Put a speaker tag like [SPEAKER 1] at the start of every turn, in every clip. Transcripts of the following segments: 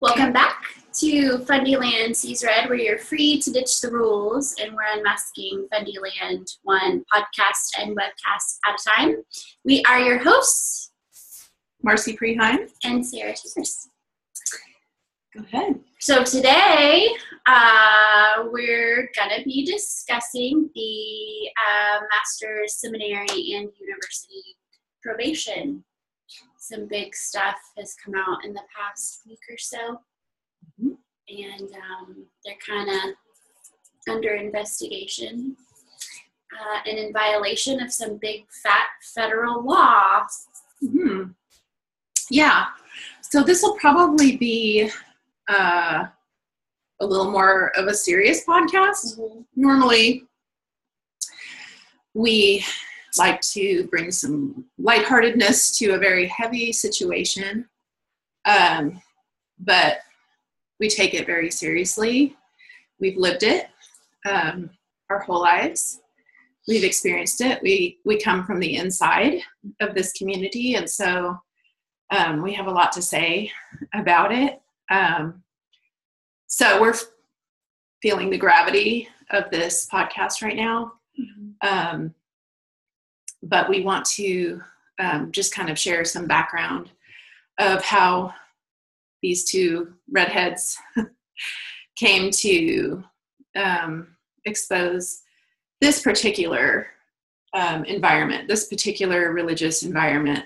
[SPEAKER 1] Welcome back to Fundyland Sees Red, where you're free to ditch the rules and we're unmasking Fundyland one podcast and webcast at a time. We are your hosts,
[SPEAKER 2] Marci
[SPEAKER 1] and Sarah Timbers.
[SPEAKER 2] Go ahead.
[SPEAKER 1] So today we're going to be discussing the Master's, Seminary, and University probation. Some big stuff has come out in the past week or so, and they're kind of under investigation and in violation of some big fat federal laws.
[SPEAKER 2] Mm-hmm. Yeah, so this will probably be a little more of a serious podcast.
[SPEAKER 1] Mm-hmm.
[SPEAKER 2] Normally, we like to bring some lightheartedness to a very heavy situation, but we take it very seriously. We've lived it our whole lives. We've experienced it. We come from the inside of this community, and so we have a lot to say about it. So we're feeling the gravity of this podcast right now. Mm-hmm. But we want to just kind of share some background of how these two redheads came to expose this particular environment, this particular religious environment,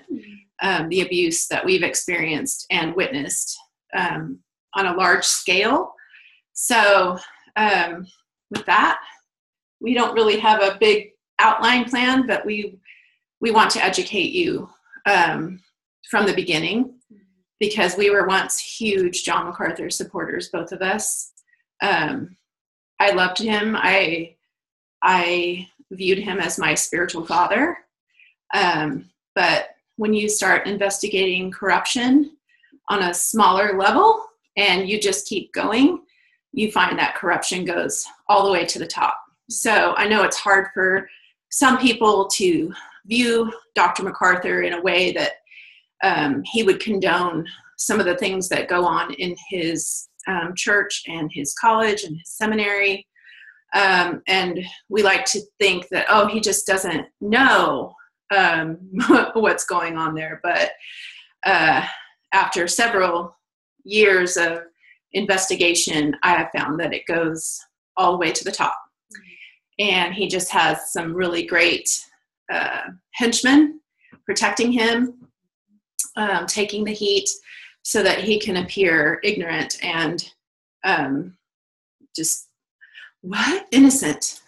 [SPEAKER 2] the abuse that we've experienced and witnessed on a large scale. So with that, we don't really have a big outline plan, but we want to educate you from the beginning, because we were once huge John MacArthur supporters, both of us. I loved him. I viewed him as my spiritual father. But when you start investigating corruption on a smaller level and you just keep going, you find that corruption goes all the way to the top. So I know it's hard for some people to view Dr. MacArthur in a way that he would condone some of the things that go on in his church and his college and his seminary. And we like to think that, oh, he just doesn't know what's going on there. But after several years of investigation, I have found that it goes all the way to the top. And he just has some really great henchmen protecting him, taking the heat so that he can appear ignorant and just innocent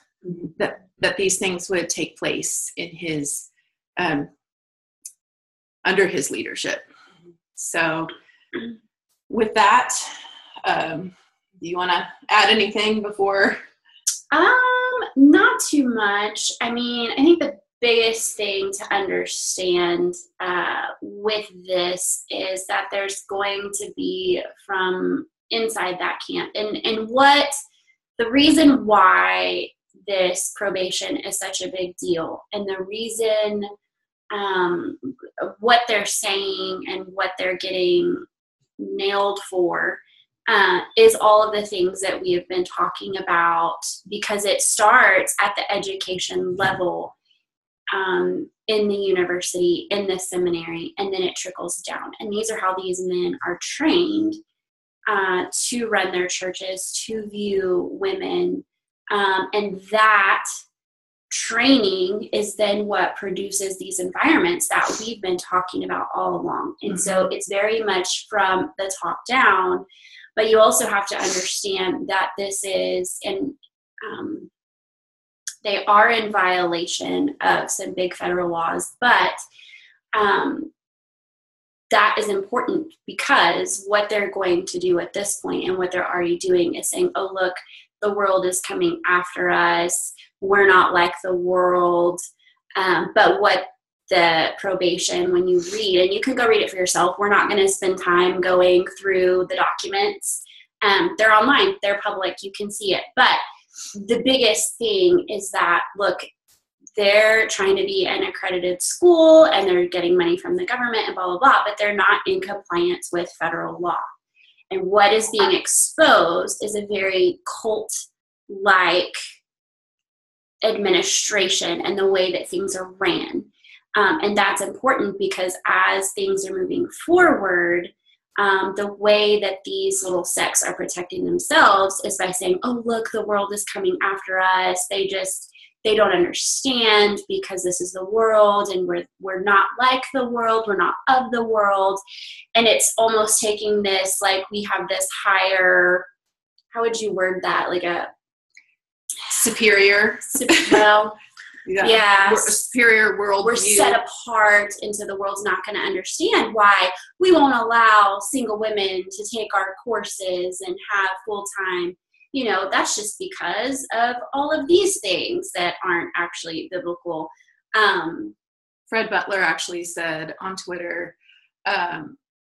[SPEAKER 2] that these things would take place in his under his leadership. So with that, do you want to add anything before?
[SPEAKER 1] Not too much. I mean, I think the biggest thing to understand with this is that there's going to be from inside that camp, and what the reason why this probation is such a big deal, and the reason what they're saying and what they're getting nailed for is all of the things that we have been talking about, because it starts at the education level in the university, in the seminary, and then it trickles down. And these are how these men are trained to run their churches, to view women. And that training is then what produces these environments that we've been talking about all along. And so it's very much from the top down. But you also have to understand that this is, and they are in violation of some big federal laws, but that is important, because what they're going to do at this point and what they're already doing is saying, oh, look, the world is coming after us. We're not like the world. But what the probation, when you read, and you can go read it for yourself, we're not going to spend time going through the documents. They're online, they're public, you can see it. But the biggest thing is that, look, they're trying to be an accredited school and they're getting money from the government and blah, blah, blah, but they're not in compliance with federal law. And what is being exposed is a very cult-like administration and the way that things are ran. And that's important because as things are moving forward, the way that these little sects are protecting themselves is by saying, oh, look, the world is coming after us. They don't understand because this is the world and we're not like the world. We're not of the world. And it's almost taking this, like we have this higher, how would you word that? Like a
[SPEAKER 2] superior.
[SPEAKER 1] Well, yeah.
[SPEAKER 2] Superior world.
[SPEAKER 1] We're
[SPEAKER 2] view.
[SPEAKER 1] set apart, and so the world's not going to understand why we won't allow single women to take our courses and have full-time. That's just because of all of these things that aren't actually biblical.
[SPEAKER 2] Fred Butler actually said on Twitter,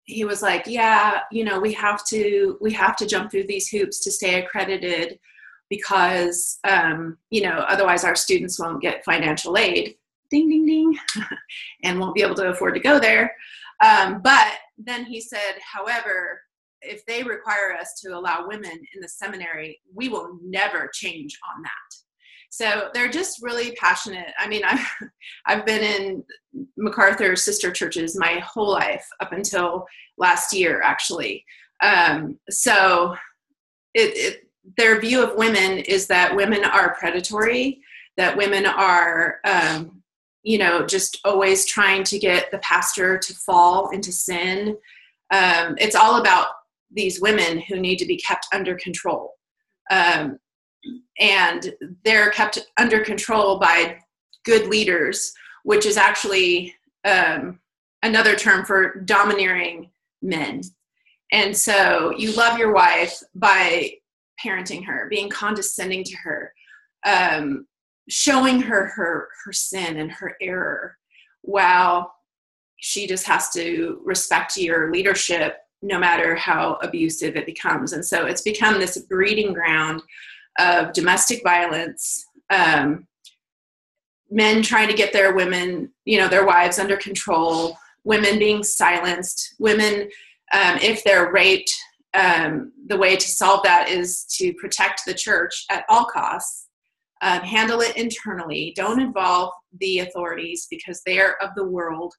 [SPEAKER 2] he was like, yeah, we have to jump through these hoops to stay accredited because, otherwise our students won't get financial aid, ding, ding, ding, and won't be able to afford to go there. But then he said, however, if they require us to allow women in the seminary, we will never change on that. So they're just really passionate. I mean, I've been in MacArthur sister churches my whole life up until last year, actually. So their view of women is that women are predatory, that women are, just always trying to get the pastor to fall into sin. It's all about these women who need to be kept under control. And they're kept under control by good leaders, which is actually another term for domineering men. And so you love your wife by parenting her, being condescending to her, showing her sin and her error, while she just has to respect your leadership no matter how abusive it becomes. And so it's become this breeding ground of domestic violence, men trying to get their women, their wives under control, women being silenced, women, if they're raped, the way to solve that is to protect the church at all costs, handle it internally, don't involve the authorities because they are of the world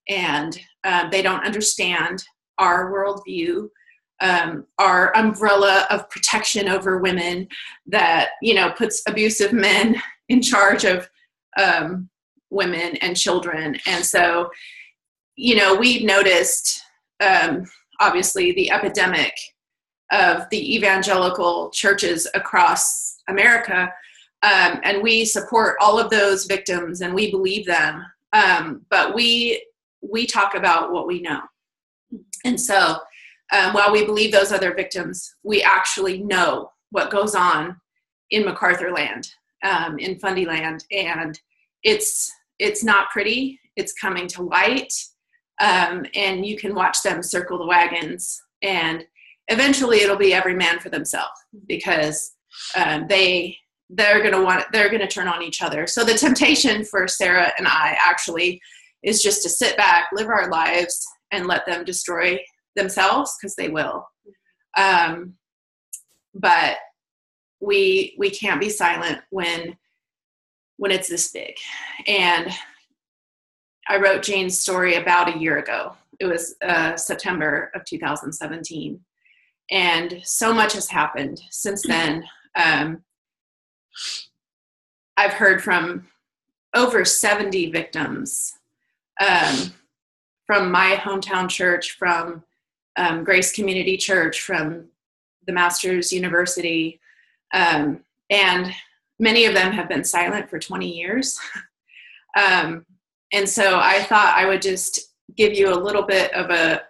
[SPEAKER 2] and they don't understand our worldview, our umbrella of protection over women that, puts abusive men in charge of women and children. And so, we've noticed, obviously, the epidemic of the evangelical churches across America, and we support all of those victims and we believe them, but we talk about what we know. And so while we believe those other victims, we actually know what goes on in MacArthur land, in Fundyland, and it's not pretty. It's coming to light, and you can watch them circle the wagons, and eventually it'll be every man for themselves because they're going to turn on each other. So the temptation for Sarah and I actually is just to sit back, live our lives, and let them destroy themselves, because they will. But we can't be silent when it's this big. And I wrote Jane's story about a year ago. It was September of 2017. And so much has happened since then. I've heard from over 70 victims, from my hometown church, from Grace Community Church, from the Masters University, and many of them have been silent for 20 years. And so I thought I would just give you a little bit of a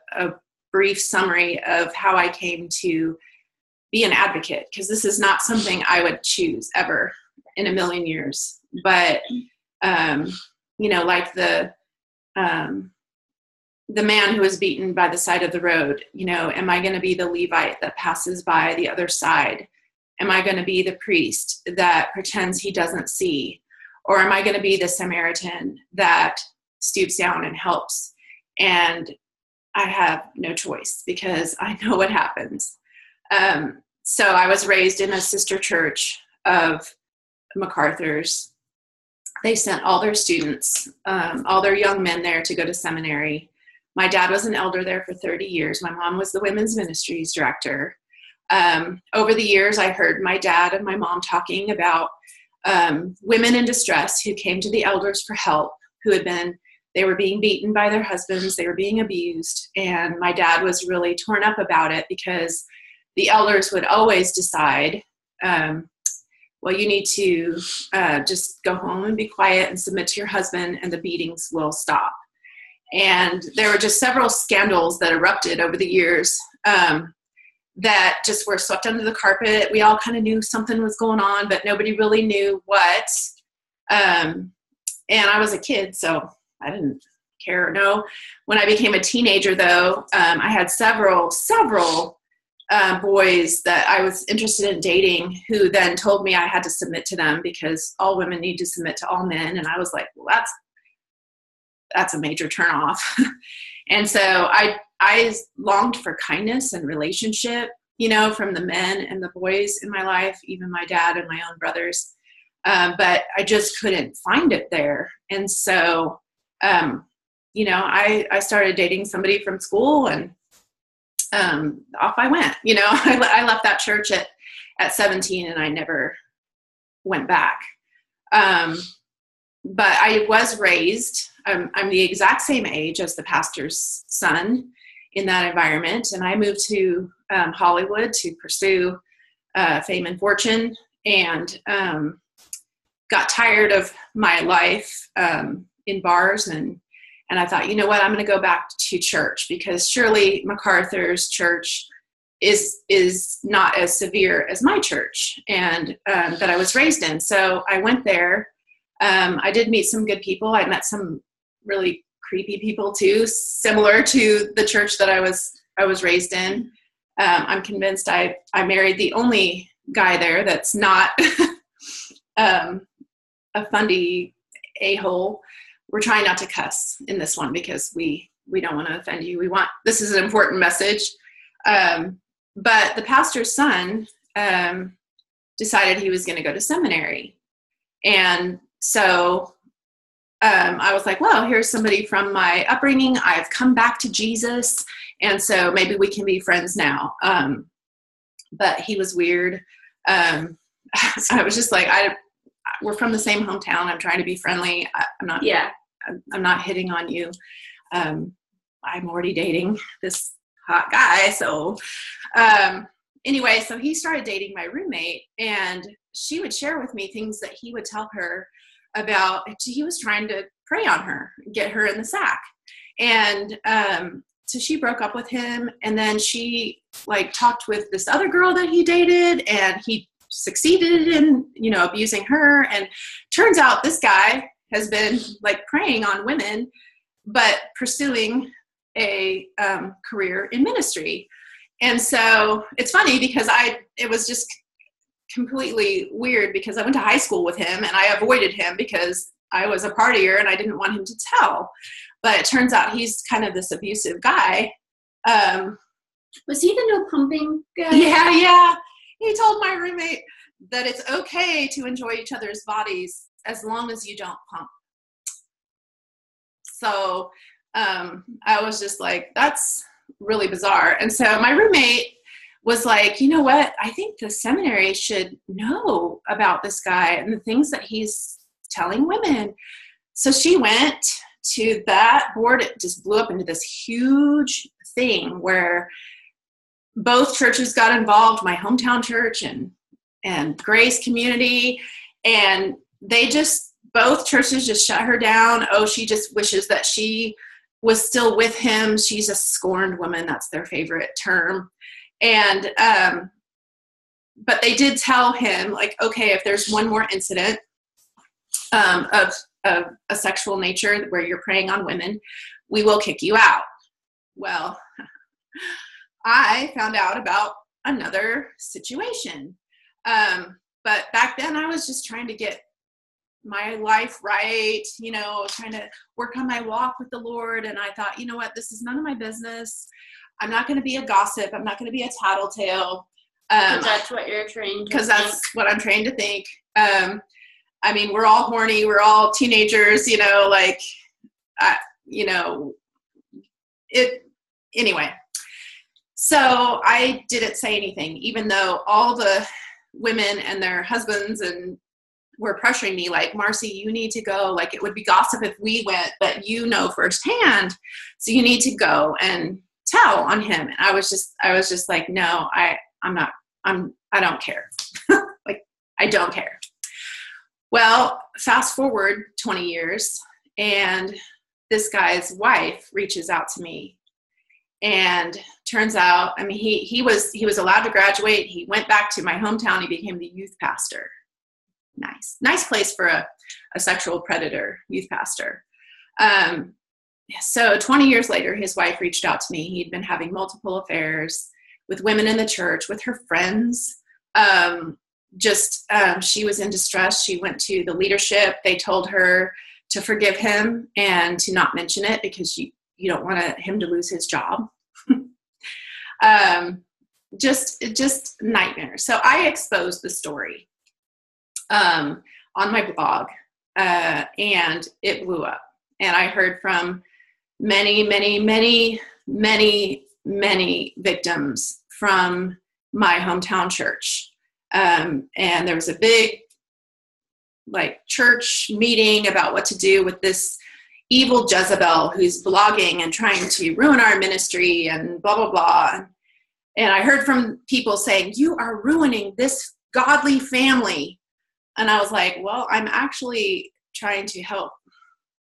[SPEAKER 2] brief summary of how I came to be an advocate, because this is not something I would choose ever in a million years. But, like the man who was beaten by the side of the road, am I going to be the Levite that passes by the other side? Am I going to be the priest that pretends he doesn't see? Or am I going to be the Samaritan that stoops down and helps? And I have no choice because I know what happens. So I was raised in a sister church of MacArthur's. They sent all their students, all their young men there to go to seminary. My dad was an elder there for 30 years. My mom was the women's ministries director. Over the years, I heard my dad and my mom talking about women in distress who came to the elders for help, they were being beaten by their husbands, they were being abused. And my dad was really torn up about it because the elders would always decide, well, you need to just go home and be quiet and submit to your husband and the beatings will stop. And there were just several scandals that erupted over the years that just were swept under the carpet. We all kind of knew something was going on, but nobody really knew what. And I was a kid, so I didn't care or know. When I became a teenager, though, I had several boys that I was interested in dating who then told me I had to submit to them because all women need to submit to all men. And I was like, well, that's a major turnoff. And so I longed for kindness and relationship, from the men and the boys in my life, even my dad and my own brothers. But I just couldn't find it there. And so, I started dating somebody from school and off I went. I left that church at 17 and I never went back. But I was raised, I'm the exact same age as the pastor's son in that environment. And I moved to Hollywood to pursue fame and fortune, and got tired of my life in bars. And I thought, you know what, I'm going to go back to church because surely MacArthur's church is not as severe as my church and that I was raised in. So I went there. I did meet some good people. I met some really creepy people too, similar to the church that I was raised in. I'm convinced I married the only guy there that's not a fundy a-hole. We're trying not to cuss in this one because we don't want to offend you. This is an important message. But the pastor's son decided he was going to go to seminary. And so I was like, well, here's somebody from my upbringing. I've come back to Jesus. And so maybe we can be friends now. But he was weird. I was just like, we're from the same hometown. I'm trying to be friendly. I'm not hitting on you. I'm already dating this hot guy. So anyway, so he started dating my roommate, and she would share with me things that he would tell her about. He was trying to prey on her, get her in the sack. And so she broke up with him, and then she talked with this other girl that he dated, and he succeeded in, abusing her. And turns out this guy has been preying on women, but pursuing a career in ministry. And so it's funny because it was just completely weird because I went to high school with him and I avoided him because I was a partier and I didn't want him to tell. But it turns out he's kind of this abusive guy.
[SPEAKER 1] Was he the no pumping guy?
[SPEAKER 2] Yeah. He told my roommate that it's okay to enjoy each other's bodies as long as you don't pump. So I was just like, that's really bizarre. And so my roommate was like, you know what? I think the seminary should know about this guy and the things that he's telling women. So she went to that board. It just blew up into this huge thing where both churches got involved, my hometown church and Grace Community. And both churches just shut her down. Oh, she just wishes that she was still with him. She's a scorned woman. That's their favorite term. And, but they did tell him okay, if there's one more incident of a sexual nature where you're preying on women, we will kick you out. Well, I found out about another situation. But back then I was just trying to get my life right, trying to work on my walk with the Lord. And I thought, you know what, this is none of my business. I'm not going to be a gossip. I'm not going to be a tattletale.
[SPEAKER 1] That's what you're trained to
[SPEAKER 2] because that's what I'm trained to think. I mean, we're all horny. We're all teenagers, anyway. So I didn't say anything, even though all the women and their husbands were pressuring me, like, Marci, you need to go. Like, it would be gossip if we went, but firsthand. So you need to go and tell on him. And I was just like, no, I don't care. Like, I don't care. Well, fast forward 20 years, and this guy's wife reaches out to me, and turns out, I mean, he was allowed to graduate. He went back to my hometown. He became the youth pastor. Nice place for a sexual predator youth pastor. So 20 years later, his wife reached out to me. He'd been having multiple affairs with women in the church, with her friends. She was in distress. She went to the leadership. They told her to forgive him and to not mention it because you don't want him to lose his job. Just nightmare. So I exposed the story on my blog, and it blew up. And I heard from many, many, many, many, many victims from my hometown church. And there was a big church meeting about what to do with this evil Jezebel who's blogging and trying to ruin our ministry and blah, blah, blah. And I heard from people saying, you are ruining this godly family. And I was like, well, I'm actually trying to help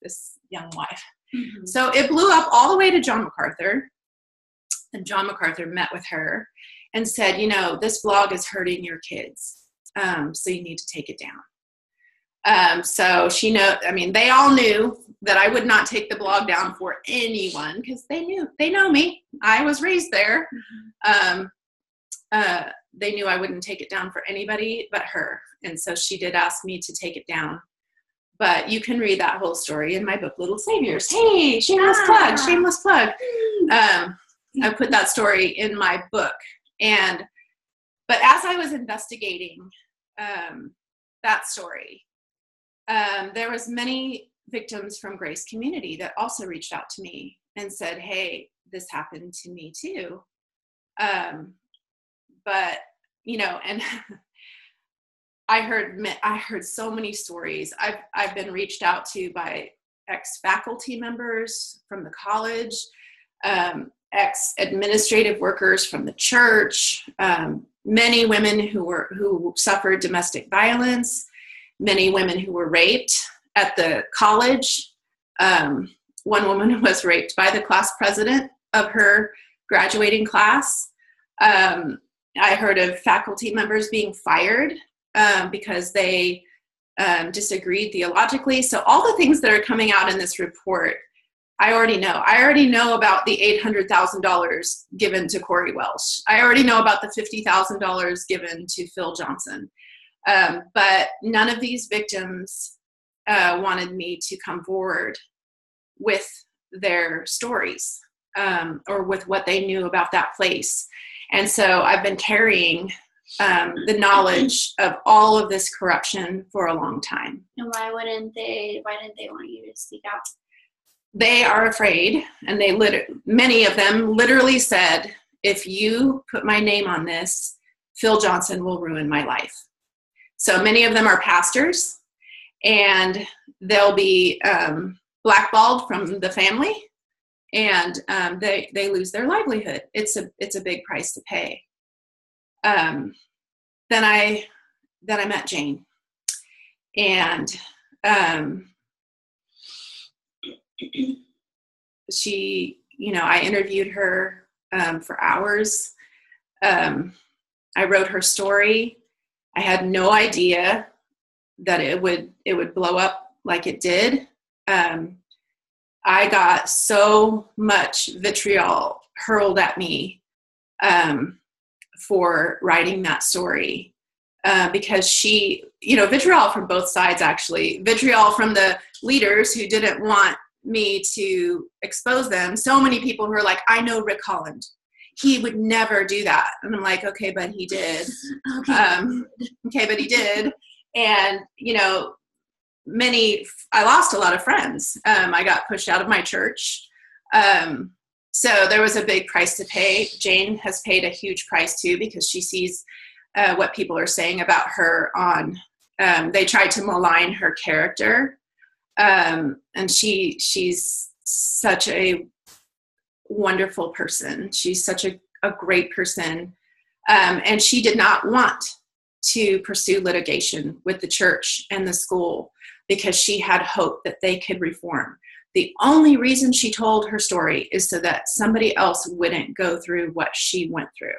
[SPEAKER 2] this young wife. Mm-hmm. So it blew up all the way to John MacArthur. And John MacArthur met with her and said, this blog is hurting your kids. So you need to take it down. So they all knew that I would not take the blog down for anyone because they know me. I was raised there. They knew I wouldn't take it down for anybody but her. And so she did ask me to take it down. But you can read that whole story in my book, Little Saviors. Hey, shameless plug. I put that story in my book. But as I was investigating that story, there was many victims from Grace Community that also reached out to me and said, hey, this happened to me too. But, and I heard so many stories. I've been reached out to by ex-faculty members from the college, ex-administrative workers from the church, many women who suffered domestic violence, many women who were raped at the college. One woman was raped by the class president of her graduating class. I heard of faculty members being fired because they disagreed theologically. So all the things that are coming out in this report, I already know. I already know about the $800,000 given to Corey Welsh. I already know about the $50,000 given to Phil Johnson. But none of these victims wanted me to come forward with their stories or with what they knew about that place. And so I've been carrying the knowledge of all of this corruption for a long time.
[SPEAKER 1] And why didn't they want you to speak out?
[SPEAKER 2] They are afraid, and many of them literally said, if you put my name on this, Phil Johnson will ruin my life. So many of them are pastors, and they'll be blackballed from the family, and they lose their livelihood. It's a big price to pay. Then I met Jane, and she, I interviewed her for hours. I wrote her story. I had no idea that it would blow up like it did. I got so much vitriol hurled at me for writing that story. because she, vitriol from both sides, actually. Vitriol from the leaders who didn't want me to expose them. So many people who are like, I know Rick Holland. He would never do that. And I'm like, okay, but he did. Okay, but he did. And, I lost a lot of friends. I got pushed out of my church. So there was a big price to pay. Jane has paid a huge price too, because she sees what people are saying about her on, they tried to malign her character. And she's such a wonderful person. She's such a great person. And she did not want to pursue litigation with the church and the school because she had hope that they could reform. The only reason she told her story is so that somebody else wouldn't go through what she went through.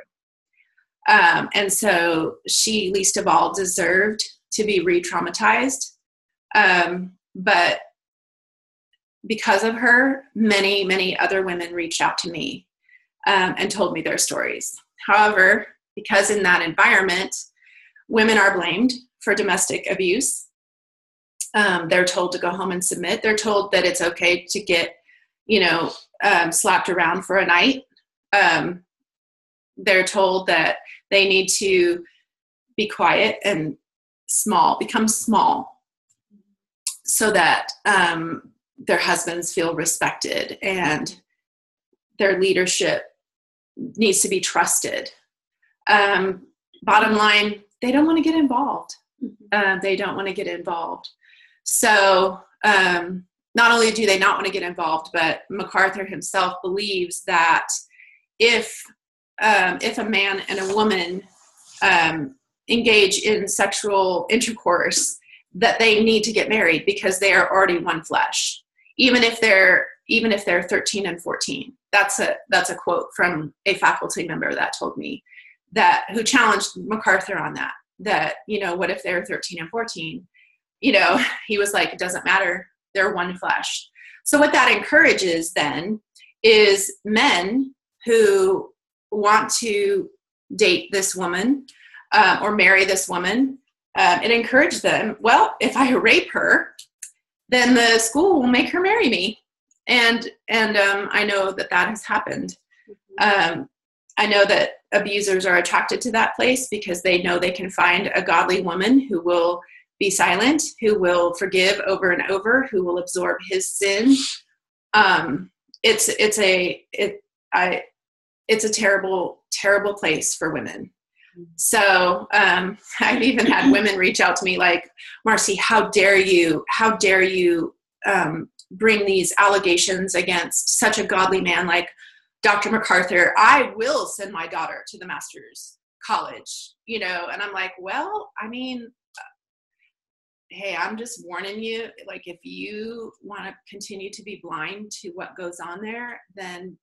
[SPEAKER 2] And so she least of all deserved to be re-traumatized. But because of her, many, many other women reached out to me and told me their stories. However, because in that environment, women are blamed for domestic abuse. They're told to go home and submit. They're told that it's okay to get, slapped around for a night. They're told that they need to be quiet and become small, so that their husbands feel respected and their leadership needs to be trusted. Bottom line, they don't want to get involved. They don't want to get involved. So not only do they not want to get involved, but MacArthur himself believes that if a man and a woman engage in sexual intercourse, that they need to get married because they are already one flesh, even if they're 13 and 14. That's a quote from a faculty member that told me who challenged MacArthur on that, what if they're 13 and 14? He was like, it doesn't matter. They're one flesh. So what that encourages then is men who want to date this woman or marry this woman. It encouraged them, well, if I rape her, then the school will make her marry me. And I know that has happened. I know that abusers are attracted to that place because they know they can find a godly woman who will be silent, who will forgive over and over, who will absorb his sin. It's a terrible, terrible place for women. So I've even had women reach out to me like, Marci, how dare you bring these allegations against such a godly man like Dr. MacArthur? I will send my daughter to the master's college, and I'm like, well, I mean, hey, I'm just warning you, like, if you want to continue to be blind to what goes on there, then,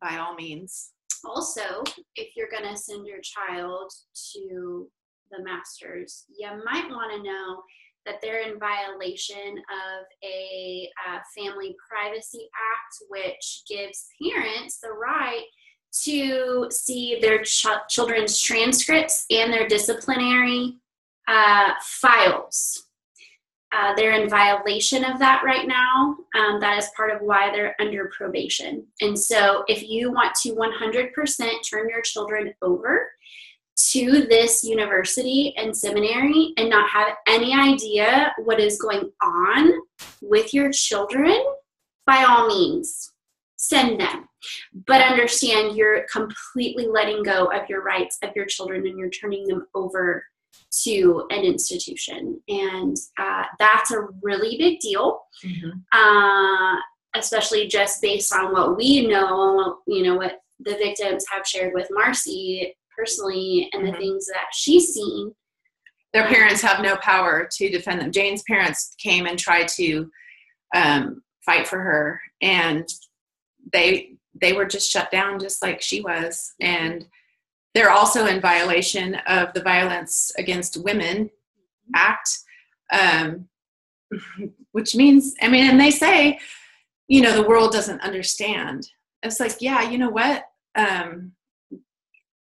[SPEAKER 2] by all means.
[SPEAKER 1] Also, if you're going to send your child to the master's, you might want to know that they're in violation of a Family Privacy Act, which gives parents the right to see their children's transcripts and their disciplinary files. They're in violation of that right now. That is part of why they're under probation. And so if you want to 100% turn your children over to this university and seminary and not have any idea what is going on with your children, by all means, send them. But understand you're completely letting go of your rights of your children and you're turning them over to an institution. And that's a really big deal, especially just based on what we know, what the victims have shared with Marci personally and the things that she's seen.
[SPEAKER 2] Their parents have no power to defend them. Jane's parents came and tried to fight for her, and they were just shut down just like she was. And they're also in violation of the Violence Against Women Act, which means, and they say, the world doesn't understand. It's like, yeah, you know what?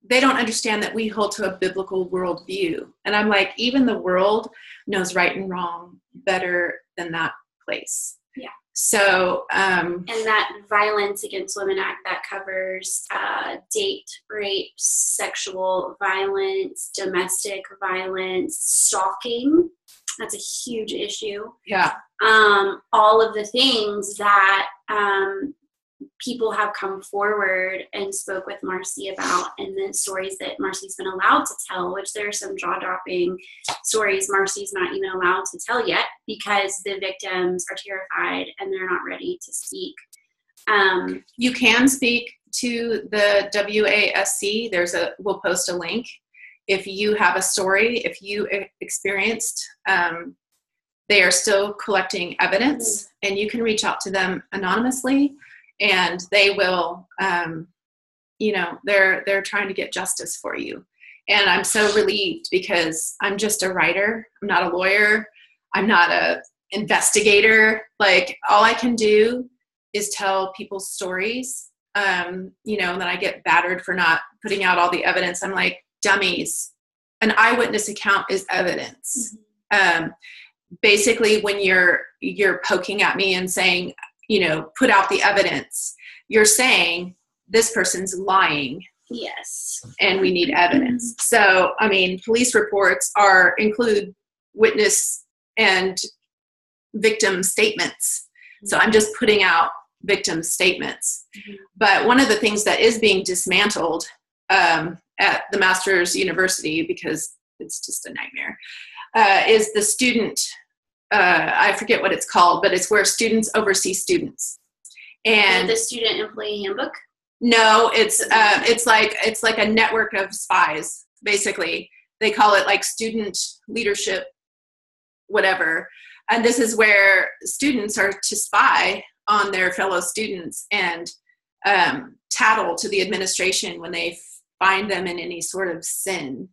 [SPEAKER 2] they don't understand that we hold to a biblical worldview. And I'm like, even the world knows right and wrong better than that place.
[SPEAKER 1] Yeah.
[SPEAKER 2] So,
[SPEAKER 1] and that Violence Against Women Act, that covers date rape, sexual violence, domestic violence, stalking. That's a huge issue.
[SPEAKER 2] Yeah.
[SPEAKER 1] All of the things that people have come forward and spoke with Marci about, and the stories that Marci's been allowed to tell, which there are some jaw-dropping stories Marci's not even allowed to tell yet because the victims are terrified and they're not ready to speak.
[SPEAKER 2] You can speak to the WASC. We'll post a link. If you have a story, if you experienced, they are still collecting evidence, and you can reach out to them anonymously, and they will, they're trying to get justice for you. And I'm so relieved because I'm just a writer. I'm not a lawyer. I'm not a investigator. Like, all I can do is tell people's stories. And then I get battered for not putting out all the evidence. I'm like, dummies. An eyewitness account is evidence. Basically, when you're poking at me and saying, put out the evidence, you're saying this person's lying.
[SPEAKER 1] Yes.
[SPEAKER 2] And we need evidence. So, police reports include witness and victim statements. So I'm just putting out victim statements. But one of the things that is being dismantled at the Master's University, because it's just a nightmare, is the student, I forget what it's called, but it's where students oversee students. And
[SPEAKER 1] the student employee handbook?
[SPEAKER 2] No, it's like a network of spies, basically. They call it like student leadership, whatever. And this is where students are to spy on their fellow students and tattle to the administration when they find them in any sort of sin.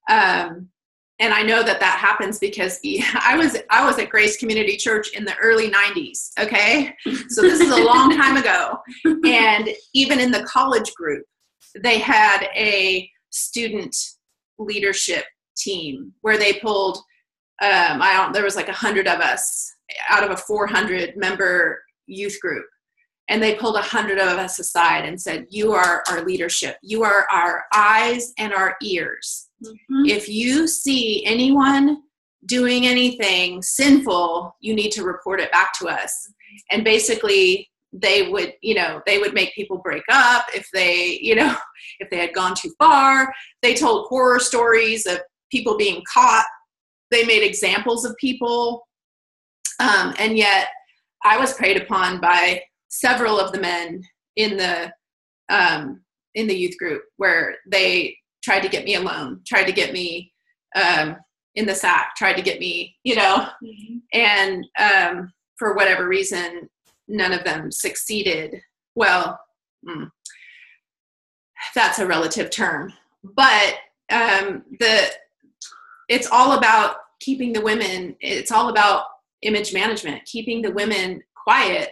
[SPEAKER 2] And I know that happens because I was at Grace Community Church in the early 90s, okay? So this is a long time ago. And even in the college group, they had a student leadership team where they pulled, there was like 100 of us out of a 400-member youth group. And they pulled 100 of us aside and said, you are our leadership. You are our eyes and our ears. Mm-hmm. If you see anyone doing anything sinful, you need to report it back to us. And basically they would make people break up if they had gone too far. They told horror stories of people being caught. They made examples of people. And yet I was preyed upon by several of the men in the youth group where they tried to get me alone, tried to get me in the sack, tried to get me, and for whatever reason, none of them succeeded. Well, that's a relative term, but it's all about keeping the women, it's all about image management, keeping the women quiet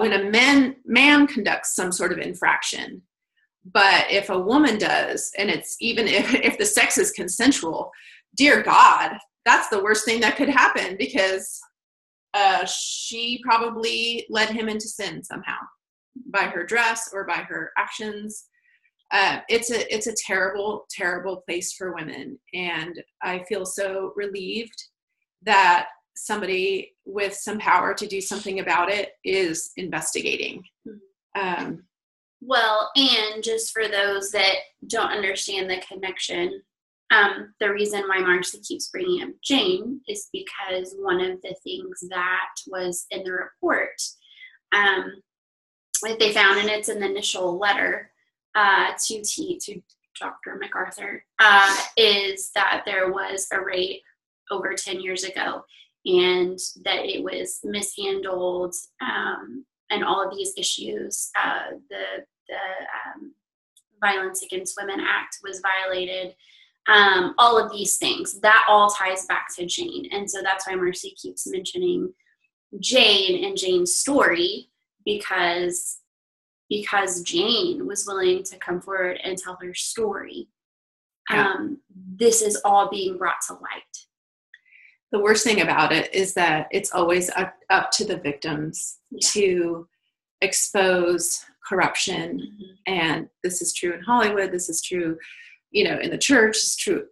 [SPEAKER 2] when a man conducts some sort of infraction. But if a woman does, and it's even if the sex is consensual, dear God, that's the worst thing that could happen, because she probably led him into sin somehow by her dress or by her actions. It's a terrible, terrible place for women. And I feel so relieved that somebody with some power to do something about it is investigating.
[SPEAKER 1] Well, and just for those that don't understand the connection, the reason why Marci keeps bringing up Jane is because one of the things that was in the report that they found, and it's in the initial letter to Dr. MacArthur, is that there was a rape over 10 years ago, and that it was mishandled, and all of these issues. The Violence Against Women Act was violated. All of these things, that all ties back to Jane. And so that's why Marci keeps mentioning Jane and Jane's story, because, because Jane was willing to come forward and tell her story.
[SPEAKER 2] Yeah.
[SPEAKER 1] This is all being brought to light.
[SPEAKER 2] The worst thing about it is that it's always up to the victims to expose corruption. And this is true in Hollywood. This is true, in the church. It's true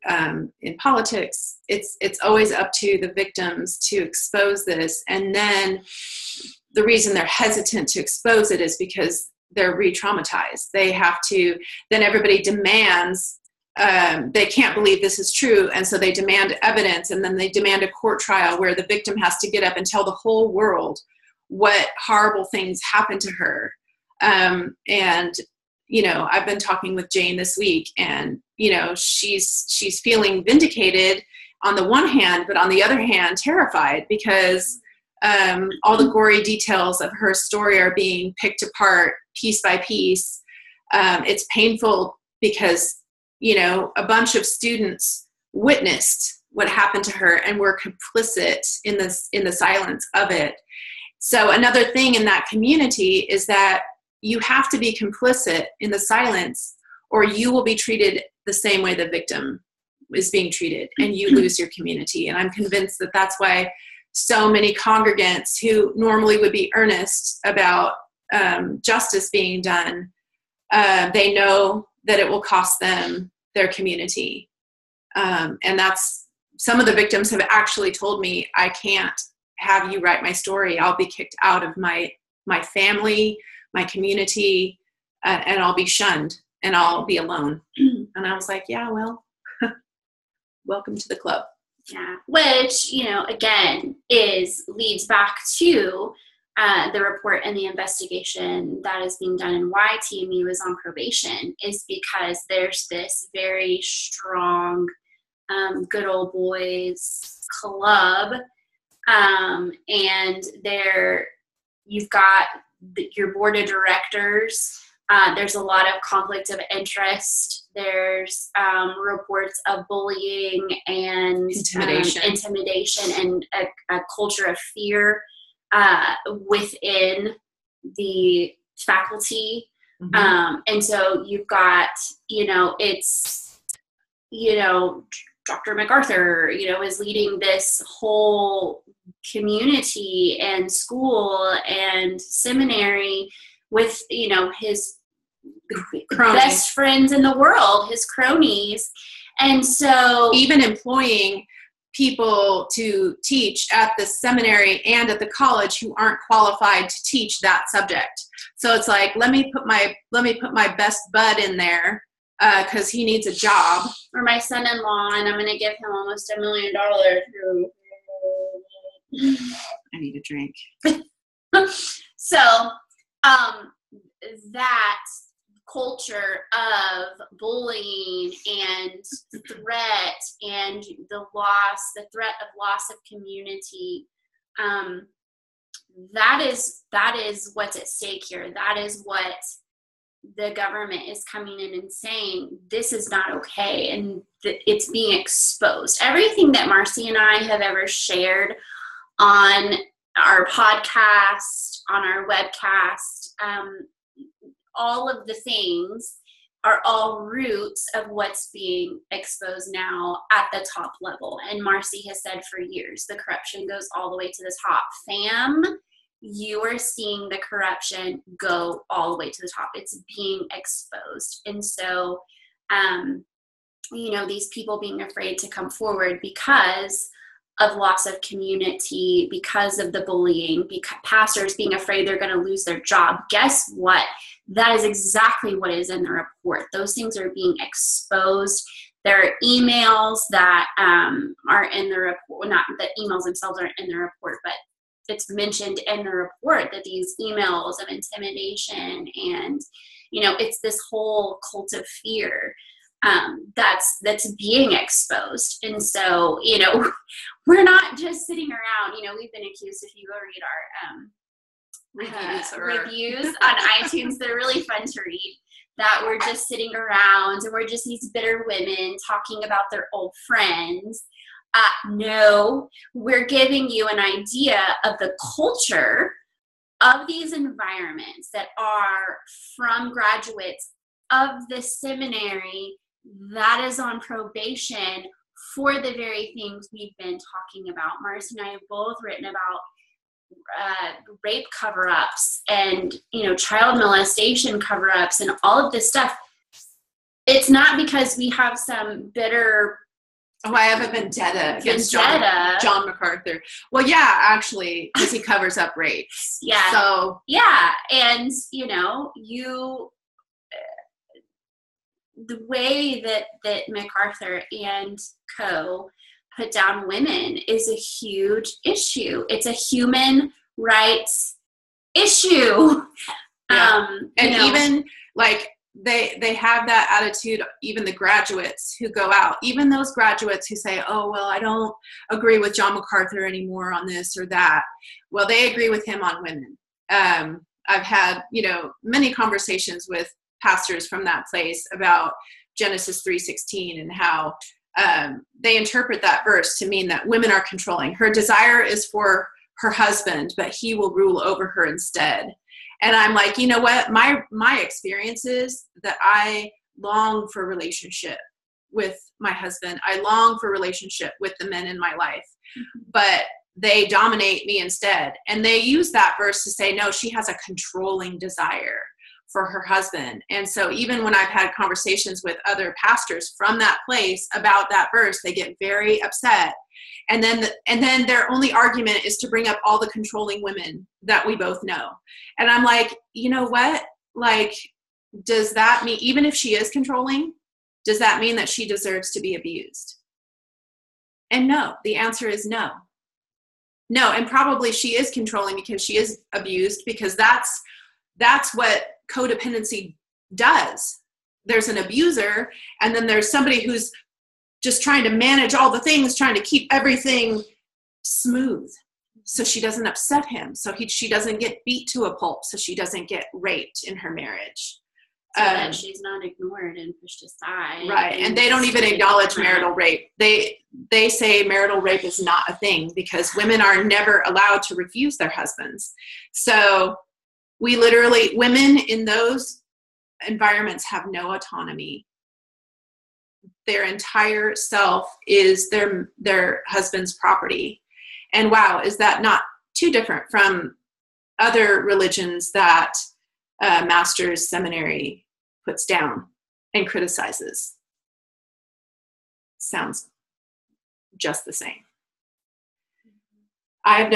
[SPEAKER 2] in politics. It's always up to the victims to expose this. And then the reason they're hesitant to expose it is because they're re-traumatized. They have to, then everybody demands, they can't believe this is true, and so they demand evidence, and then they demand a court trial where the victim has to get up and tell the whole world what horrible things happened to her. And I've been talking with Jane this week, and she's feeling vindicated on the one hand, but on the other hand terrified, because all the gory details of her story are being picked apart piece by piece. It's painful because a bunch of students witnessed what happened to her and were complicit in the silence of it. So another thing in that community is that you have to be complicit in the silence, or you will be treated the same way the victim is being treated, and you lose your community. And I'm convinced that that's why so many congregants who normally would be earnest about justice being done, they know that it will cost them their community. And that's, some of the victims have actually told me, I can't have you write my story. I'll be kicked out of my family, my community, and I'll be shunned, and I'll be alone. And I was like, yeah, well, welcome to the club.
[SPEAKER 1] Yeah, which, again, leads back to the report and the investigation that is being done and why TME was on probation, is because there's this very strong good old boys club, and you've got your board of directors. There's a lot of conflict of interest. There's reports of bullying and intimidation and a culture of fear within the faculty. And so you've got, it's, Dr. MacArthur, is leading this whole community and school and seminary with, his best friends in the world, his cronies. And so
[SPEAKER 2] even employing people to teach at the seminary and at the college who aren't qualified to teach that subject. So it's like, let me put my best bud in there because he needs a job.
[SPEAKER 1] Or my son-in-law, and I'm going to give him almost $1 million.
[SPEAKER 2] I need a drink.
[SPEAKER 1] So that culture of bullying and threat and the threat of loss of community, that is what's at stake here. That is what the government is coming in and saying, this is not okay, and it's being exposed. Everything that Marci and I have ever shared on our podcast, on our webcast, all of the things are all roots of what's being exposed now at the top level. And Marci has said for years, the corruption goes all the way to the top. Fam, you are seeing the corruption go all the way to the top. It's being exposed. And so, these people being afraid to come forward because of loss of community, because of the bullying, because pastors being afraid they're going to lose their job. Guess what? That is exactly what is in the report. Those things are being exposed. There are emails that are in the report, not the emails themselves aren't in the report, but it's mentioned in the report that these emails of intimidation and, it's this whole cult of fear that's being exposed. And so, we're not just sitting around, we've been accused, if you go read our reviews on iTunes, they're really fun to read, that we're just sitting around and we're just these bitter women talking about their old friends. No, we're giving you an idea of the culture of these environments that are from graduates of the seminary that is on probation for the very things we've been talking about. Marci and I have both written about rape cover-ups and, child molestation cover-ups and all of this stuff. It's not because we have some bitter...
[SPEAKER 2] Oh, I have a vendetta against John MacArthur. Well, yeah, actually, because he covers up rapes.
[SPEAKER 1] Yeah.
[SPEAKER 2] So...
[SPEAKER 1] Yeah, and, the way that MacArthur and co put down women is a huge issue. It's a human rights issue.
[SPEAKER 2] Yeah. Even like they have that attitude, even the graduates who go out, even those graduates who say, oh, well, I don't agree with John MacArthur anymore on this or that. Well, they agree with him on women. I've had, many conversations with pastors from that place about Genesis 3:16 and how they interpret that verse to mean that women are controlling. Her desire is for her husband, but he will rule over her instead. And I'm like, you know what? My experience is that I long for relationship with my husband. I long for relationship with the men in my life, but they dominate me instead. And they use that verse to say, no, she has a controlling desire for her husband. And so even when I've had conversations with other pastors from that place about that verse, they get very upset. And then their only argument is to bring up all the controlling women that we both know. And I'm like, you know what? Like, does that mean, even if she is controlling, does that mean that she deserves to be abused? And no, the answer is no. No, and probably she is controlling because she is abused, because that's what codependency does. There's an abuser, and then there's somebody who's just trying to manage all the things, trying to keep everything smooth so she doesn't upset him, so she doesn't get beat to a pulp, so she doesn't get raped in her marriage.
[SPEAKER 1] So that she's not ignored and pushed aside.
[SPEAKER 2] Right, and they don't even acknowledge marital rape. They say marital rape is not a thing because women are never allowed to refuse their husbands. So women in those environments have no autonomy. Their entire self is their husband's property. And wow, is that not too different from other religions that Master's Seminary puts down and criticizes? Sounds just the same. I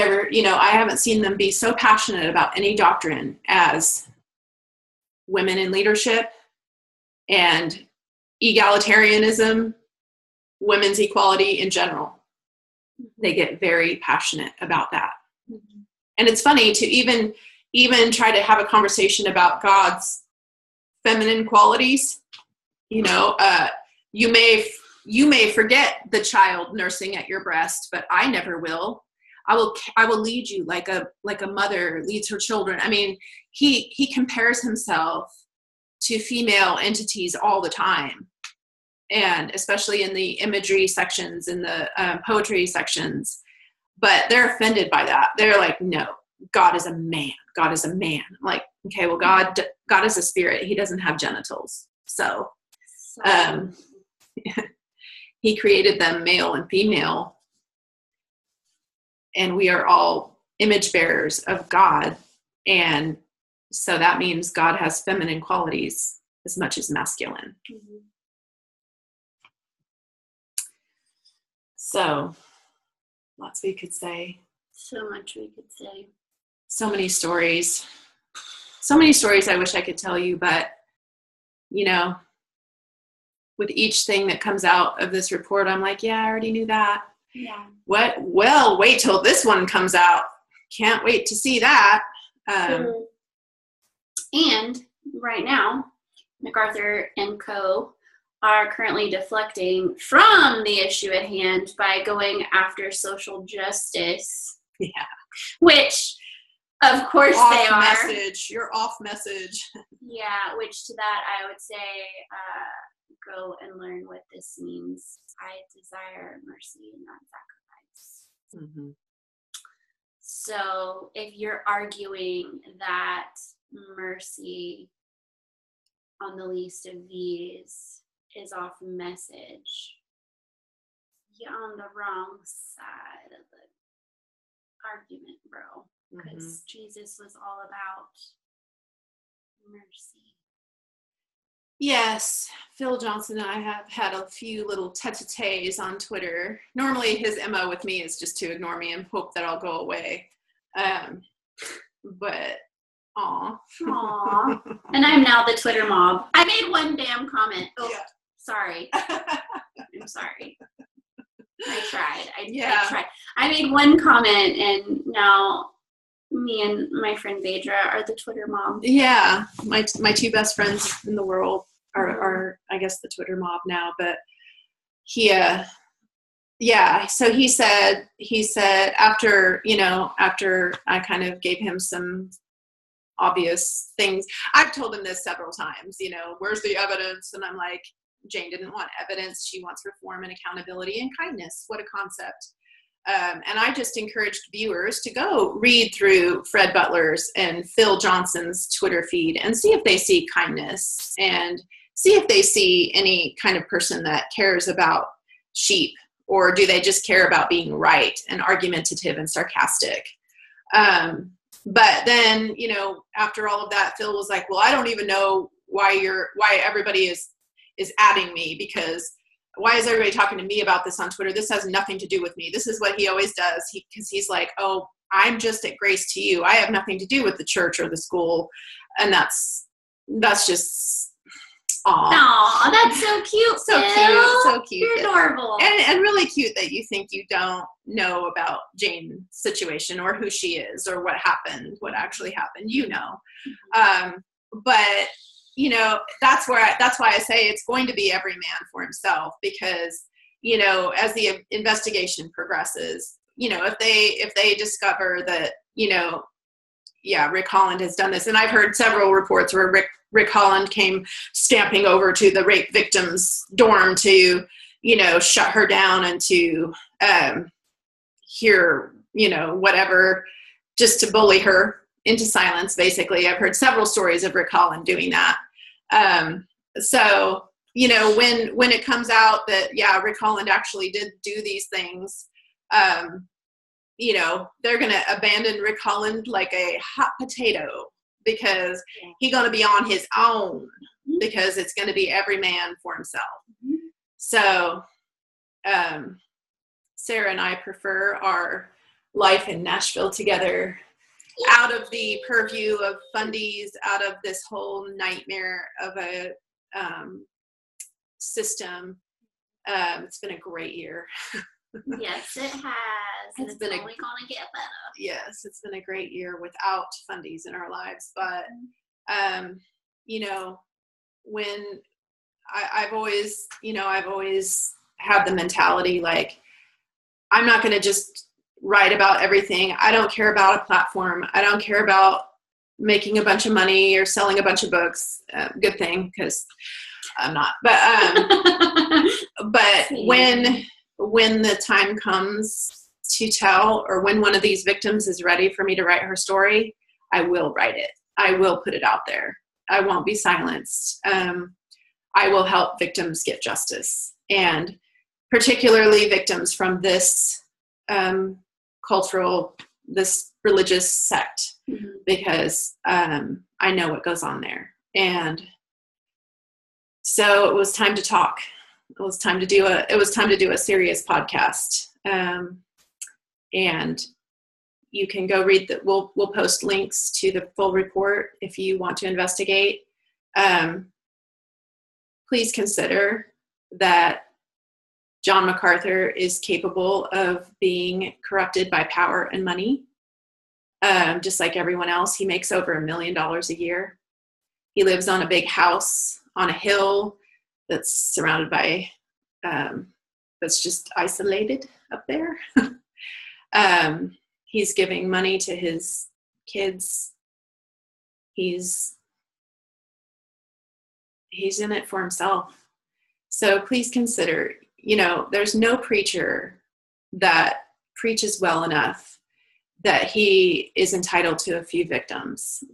[SPEAKER 2] haven't seen them be so passionate about any doctrine as women in leadership and egalitarianism, women's equality in general. They get very passionate about that. Mm-hmm. And it's funny to even try to have a conversation about God's feminine qualities. You may forget the child nursing at your breast, but I never will. I will lead you like a mother leads her children. I mean, he compares himself to female entities all the time, and especially in the imagery sections, in the poetry sections. But they're offended by that. They're like, no, God is a man. God is a man. I'm like, okay, well, God is a spirit. He doesn't have genitals. So he created them male and female. And we are all image bearers of God. And so that means God has feminine qualities as much as masculine. Mm-hmm. So lots we could say.
[SPEAKER 1] So much we could say.
[SPEAKER 2] So many stories. So many stories I wish I could tell you, but, with each thing that comes out of this report, I'm like, yeah, I already knew that.
[SPEAKER 1] Yeah.
[SPEAKER 2] What? Well, wait till this one comes out. Can't wait to see that.
[SPEAKER 1] And right now, MacArthur and co. are currently deflecting from the issue at hand by going after social justice.
[SPEAKER 2] Yeah.
[SPEAKER 1] Which, of course,
[SPEAKER 2] off
[SPEAKER 1] they are.
[SPEAKER 2] Message. You're off message.
[SPEAKER 1] Yeah, which to that I would say, go and learn what this means. I desire mercy and not sacrifice. Mm-hmm. So if you're arguing that mercy on the least of these is off message, you're on the wrong side of the argument, bro. Because Jesus was all about mercy.
[SPEAKER 2] Yes, Phil Johnson and I have had a few little tete-a-tetes on Twitter. Normally his MO with me is just to ignore me and hope that I'll go away. But, aw.
[SPEAKER 1] And I'm now the Twitter mob. I made one damn comment. Oh, yeah. Sorry. I'm sorry. I tried. I tried. I made one comment, and now me and my friend Vedra are the Twitter mob.
[SPEAKER 2] Yeah, my two best friends in the world are I guess the Twitter mob now. But so he said after I kind of gave him some obvious things. I've told him this several times. Where's the evidence? And I'm like, Jane didn't want evidence. She wants reform and accountability and kindness. What a concept. And I just encouraged viewers to go read through Fred Butler's and Phil Johnson's Twitter feed and see if they see kindness and see if they see any kind of person that cares about sheep, or do they just care about being right and argumentative and sarcastic. But then, after all of that, Phil was like, well, I don't even know why everybody is adding me, because why is everybody talking to me about this on Twitter? This has nothing to do with me. This is what he always does. Because he's like, oh, I'm just at grace to you. I have nothing to do with the church or the school. And that's just,
[SPEAKER 1] aw, that's so cute.
[SPEAKER 2] So cute.
[SPEAKER 1] You're adorable.
[SPEAKER 2] And really cute that you think you don't know about Jane's situation or who she is or what actually happened. But that's why I say it's going to be every man for himself, because, as the investigation progresses, if they discover that, Rick Holland has done this. And I've heard several reports where Rick Holland came stamping over to the rape victim's dorm to, shut her down and to hear, whatever, just to bully her into silence, basically. I've heard several stories of Rick Holland doing that. So, when it comes out that, Rick Holland actually did do these things, they're going to abandon Rick Holland like a hot potato, because he's going to be on his own, because it's going to be every man for himself. So, Sarah and I prefer our life in Nashville together, out of the purview of fundies, out of this whole nightmare of a system. It's been a great year.
[SPEAKER 1] Yes, it has. It's only going to get better.
[SPEAKER 2] Yes, it's been a great year without fundies in our lives. But, when I've always had the mentality, like, I'm not going to just write about everything. I don't care about a platform. I don't care about making a bunch of money or selling a bunch of books. Good thing, because I'm not. But when the time comes to tell, or when one of these victims is ready for me to write her story, I will write it. I will put it out there. I won't be silenced. I will help victims get justice, and particularly victims from this this religious sect, because I know what goes on there. And so it was time to talk. It was time to do a serious podcast. And you can go read that. We'll post links to the full report if you want to investigate. Please consider that John MacArthur is capable of being corrupted by power and money. Just like everyone else, he makes over $1 million a year. He lives on a big house on a hill that's surrounded by, that's just isolated up there. He's giving money to his kids. He's in it for himself. So please consider, there's no preacher that preaches well enough that he is entitled to a few victims.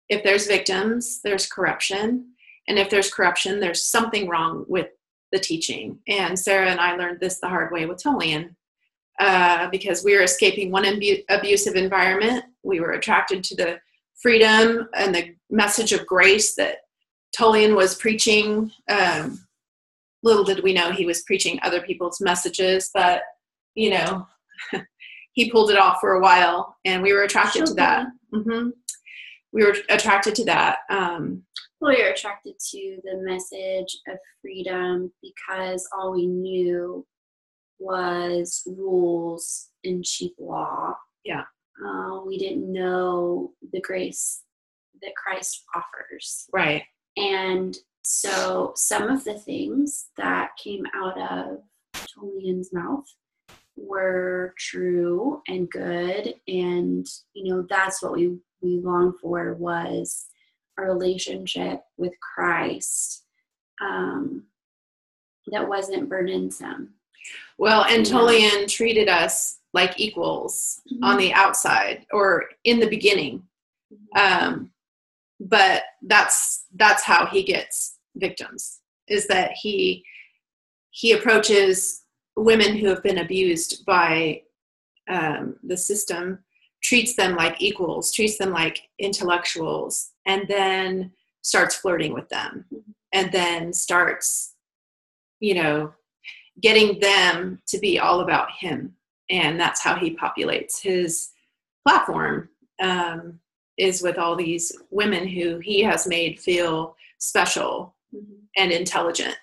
[SPEAKER 2] If there's victims, there's corruption. And if there's corruption, there's something wrong with the teaching. And Sarah and I learned this the hard way with Tolian, because we were escaping one abusive environment. We were attracted to the freedom and the message of grace that Tolian was preaching. Little did we know he was preaching other people's messages, but, you know, he pulled it off for a while, and we were attracted to that. Mm-hmm. We were attracted to that.
[SPEAKER 1] Well, you're attracted to the message of freedom because all we knew was rules and cheap law.
[SPEAKER 2] Yeah.
[SPEAKER 1] We didn't know the grace that Christ offers.
[SPEAKER 2] Right.
[SPEAKER 1] And so some of the things that came out of Tolian's mouth were true and good. And, you know, that's what we longed for, was a relationship with Christ that wasn't burdensome.
[SPEAKER 2] Well, and Tolian treated us like equals on the outside or in the beginning. But that's how he gets victims, is that he approaches women who have been abused by the system, treats them like equals, treats them like intellectuals, and then starts flirting with them, and then starts, you know, getting them to be all about him. And that's how he populates his platform, is with all these women who he has made feel special and intelligent.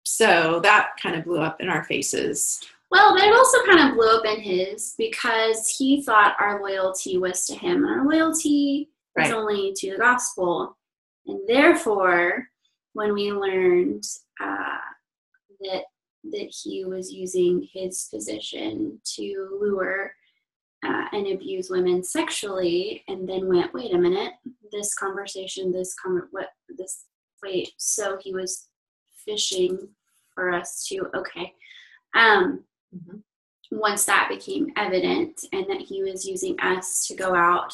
[SPEAKER 2] So that kind of blew up in our faces.
[SPEAKER 1] Well, but it also kind of blew up in his, because he thought our loyalty was to him, and our loyalty is only to the gospel. And therefore, when we learned that he was using his position to lure and abuse women sexually, and then went, wait a minute, so he was fishing for us to, once that became evident, and that he was using us to go out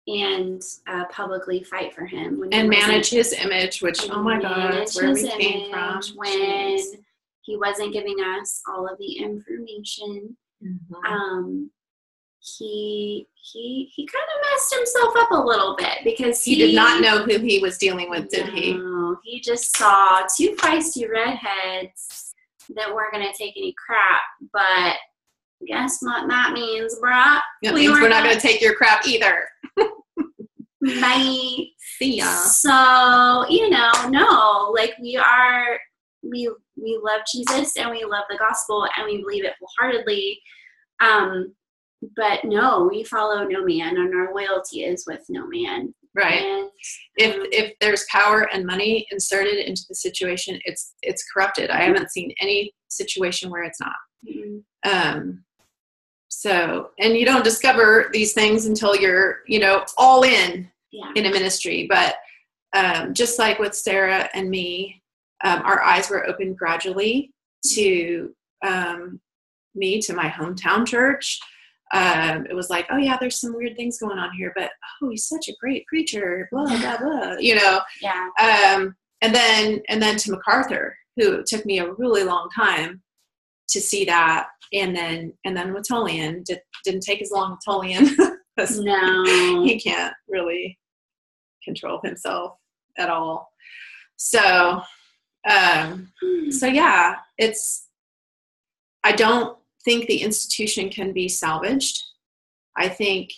[SPEAKER 1] and publicly fight for him.
[SPEAKER 2] And manage his image, which, oh my God, that's where we came from.
[SPEAKER 1] When he wasn't giving us all of the information. He kind of messed himself up a little bit, because
[SPEAKER 2] he did not know who he was dealing with, did he?
[SPEAKER 1] No, he just saw two feisty redheads that weren't going to take any crap. But guess what that means, bruh?
[SPEAKER 2] It means we're not going to take your crap either.
[SPEAKER 1] Bye.
[SPEAKER 2] See ya.
[SPEAKER 1] So, no, like we love Jesus, and we love the gospel, and we believe it wholeheartedly. But no, we follow no man, and our loyalty is with no man.
[SPEAKER 2] Right.
[SPEAKER 1] And,
[SPEAKER 2] if there's power and money inserted into the situation, it's corrupted. I haven't seen any situation where it's not. So, and you don't discover these things until you're, all in a ministry. But just like with Sarah and me, our eyes were opened gradually to me, to my hometown church. It was like, oh yeah, there's some weird things going on here, but oh, he's such a great preacher, blah, blah, blah,
[SPEAKER 1] Yeah.
[SPEAKER 2] And then to MacArthur, who took me a really long time to see that. And then with Tolian, didn't take as long with Tolian.
[SPEAKER 1] No.
[SPEAKER 2] He can't really control himself at all. So yeah, I don't think the institution can be salvaged. I think,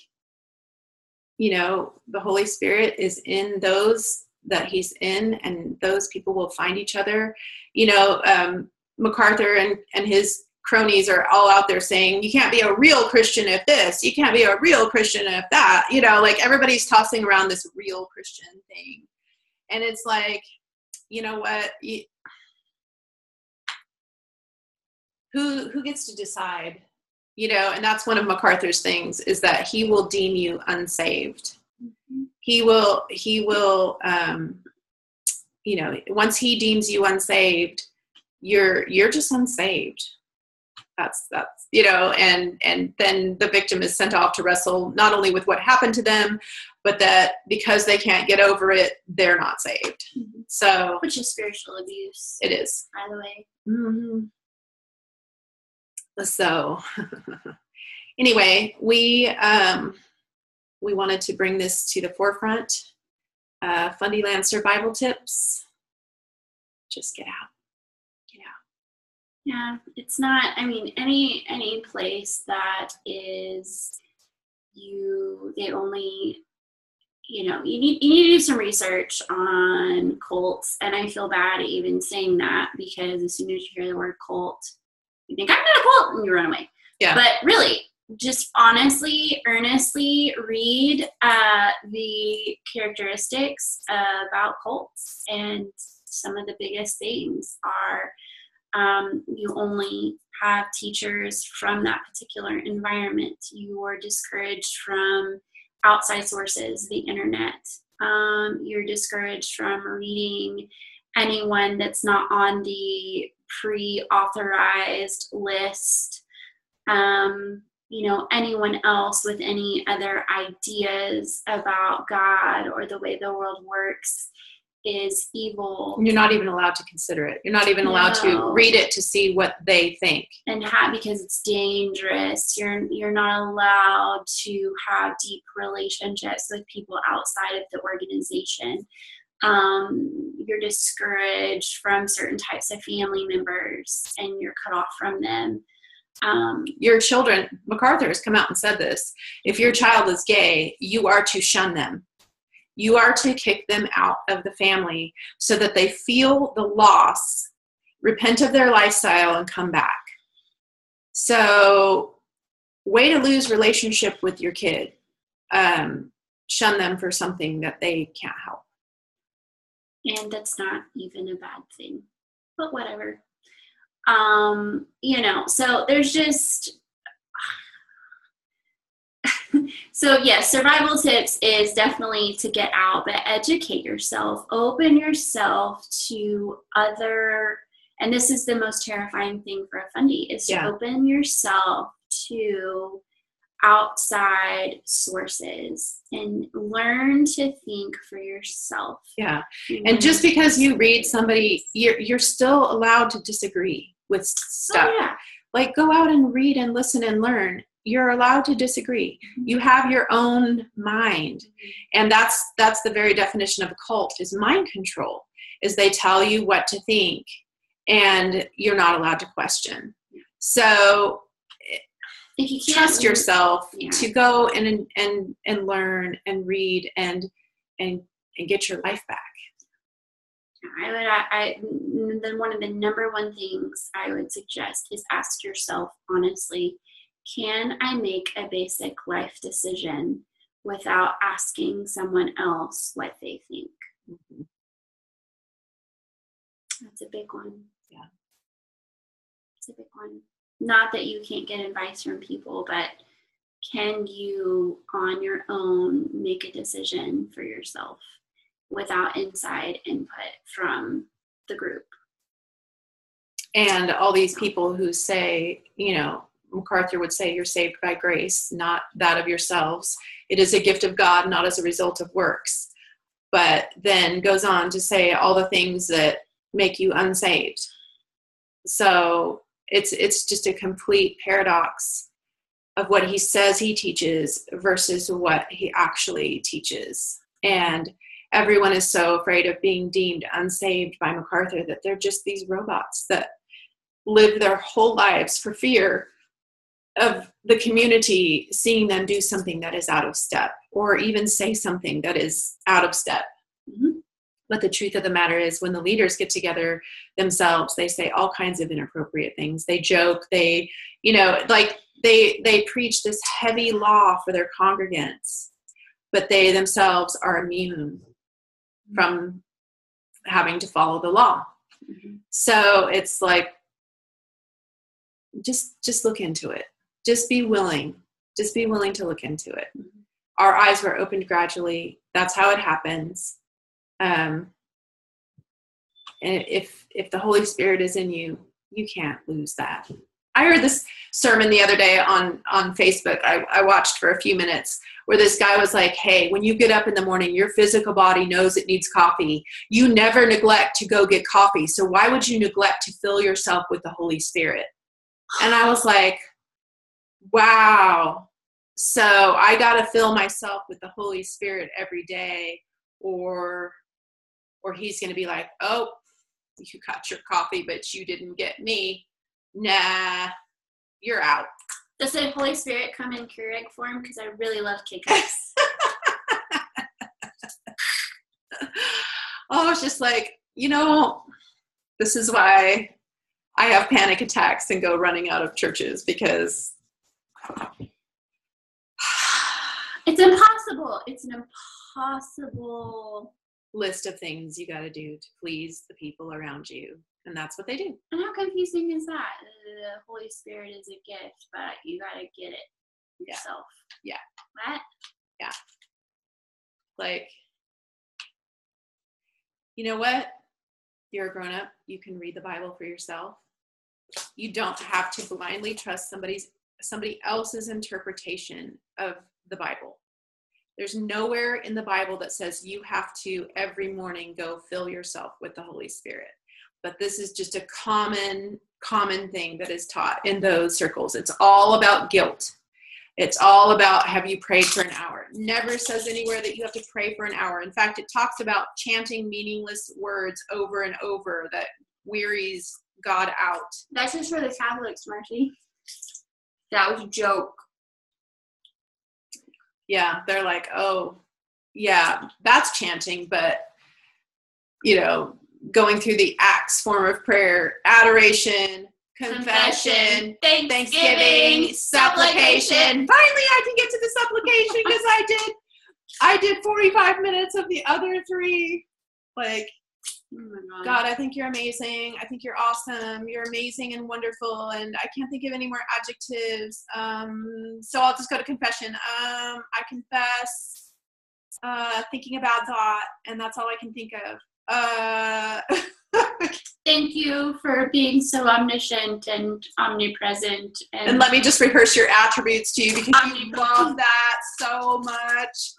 [SPEAKER 2] the Holy Spirit is in those that he's in, and those people will find each other. MacArthur and his cronies are all out there saying, you can't be a real Christian if this, you can't be a real Christian if that, like everybody's tossing around this real Christian thing. And it's like, you know what? Who gets to decide, and that's one of MacArthur's things, is that he will deem you unsaved. He will, once he deems you unsaved, you're just unsaved. That's, and then the victim is sent off to wrestle not only with what happened to them, but that because they can't get over it, they're not saved.
[SPEAKER 1] Mm-hmm.
[SPEAKER 2] So,
[SPEAKER 1] which is spiritual abuse.
[SPEAKER 2] It is.
[SPEAKER 1] By the way.
[SPEAKER 2] Mm-hmm. So, anyway, we wanted to bring this to the forefront. Fundyland survival tips. Just get out.
[SPEAKER 1] Yeah, it's not, any place that is they only, you need to do some research on cults. And I feel bad even saying that, because as soon as you hear the word cult, you think, I'm not a cult, and you run away.
[SPEAKER 2] Yeah.
[SPEAKER 1] But really, just honestly, earnestly read the characteristics about cults. And some of the biggest things are, you only have teachers from that particular environment. You are discouraged from outside sources, the internet. You're discouraged from reading anyone that's not on the pre-authorized list. Anyone else with any other ideas about God or the way the world works is evil.
[SPEAKER 2] You're not even allowed to consider it. You're not even allowed to read it to see what they think.
[SPEAKER 1] And because it's dangerous. You're not allowed to have deep relationships with people outside of the organization. You're discouraged from certain types of family members, and you're cut off from them.
[SPEAKER 2] Your children, MacArthur has come out and said this, if your child is gay, you are to shun them. You are to kick them out of the family so that they feel the loss, repent of their lifestyle, and come back. So, way to lose relationship with your kid. Shun them for something that they can't help.
[SPEAKER 1] And that's not even a bad thing, but whatever. So there's just... So yes, survival tips is definitely to get out, but educate yourself, open yourself to other, and this is the most terrifying thing for a fundy, is to open yourself to outside sources and learn to think for yourself.
[SPEAKER 2] Yeah. And just because you read somebody, you're still allowed to disagree with stuff.
[SPEAKER 1] Oh, yeah.
[SPEAKER 2] Like, go out and read and listen and learn. You're allowed to disagree. You have your own mind. And that's the very definition of a cult, is mind control, is they tell you what to think and you're not allowed to question. So if you trust yourself to go and learn and read and get your life back.
[SPEAKER 1] Then one of the number one things I would suggest is ask yourself honestly, can I make a basic life decision without asking someone else what they think? Mm-hmm. That's a big one.
[SPEAKER 2] Yeah.
[SPEAKER 1] It's a big one. Not that you can't get advice from people, but can you on your own make a decision for yourself without inside input from the group?
[SPEAKER 2] And all these people who say, MacArthur would say, you're saved by grace, not that of yourselves. It is a gift of God, not as a result of works. But then goes on to say all the things that make you unsaved. So it's just a complete paradox of what he says he teaches versus what he actually teaches. And everyone is so afraid of being deemed unsaved by MacArthur that they're just these robots that live their whole lives for fear of the community seeing them do something that is out of step, or even say something that is out of step. Mm-hmm. But the truth of the matter is, when the leaders get together themselves, they say all kinds of inappropriate things. They joke, they preach this heavy law for their congregants, but they themselves are immune from having to follow the law. Mm-hmm. So it's like, just look into it. Just be willing to look into it. Mm-hmm. Our eyes were opened gradually. That's how it happens. And if the Holy Spirit is in you, you can't lose that. I heard this sermon the other day on Facebook. I watched for a few minutes where this guy was like, hey, when you get up in the morning, your physical body knows it needs coffee. You never neglect to go get coffee. So why would you neglect to fill yourself with the Holy Spirit? And I was like, wow. So I got to fill myself with the Holy Spirit every day, or he's going to be like, oh, you got your coffee, but you didn't get me. Nah, you're out.
[SPEAKER 1] Does the Holy Spirit come in Keurig form? Because I really love K-Cups.
[SPEAKER 2] Oh, it's just like, this is why I have panic attacks and go running out of churches, because
[SPEAKER 1] it's impossible. It's an impossible
[SPEAKER 2] list of things you got to do to please the people around you. And that's what they do.
[SPEAKER 1] And how confusing is that? The Holy Spirit is a gift, but you got to get it yourself.
[SPEAKER 2] Yeah.
[SPEAKER 1] What?
[SPEAKER 2] Yeah. Like, you know what? You're a grown-up. You can read the Bible for yourself. You don't have to blindly trust somebody else's interpretation of the Bible. There's nowhere in the Bible that says you have to every morning go fill yourself with the Holy Spirit. But this is just a common thing that is taught in those circles. It's all about guilt. It's all about, have you prayed for an hour? It never says anywhere that you have to pray for an hour. In fact, it talks about chanting meaningless words over and over that wearies God out.
[SPEAKER 1] That's just for the Catholics, Marci. That was a joke.
[SPEAKER 2] Yeah, they're like, oh, yeah, that's chanting, but, going through the Acts form of prayer, adoration, confession, thanksgiving, supplication. Finally, I can get to the supplication because I did 45 minutes of the other 3. Like, oh my God, I think you're amazing. I think you're awesome. You're amazing and wonderful. And I can't think of any more adjectives. So I'll just go to confession. I confess, thinking a bad thought, and that's all I can think of.
[SPEAKER 1] Thank you for being so omniscient and omnipresent.
[SPEAKER 2] And let me just rehearse your attributes to you, because you love that so much.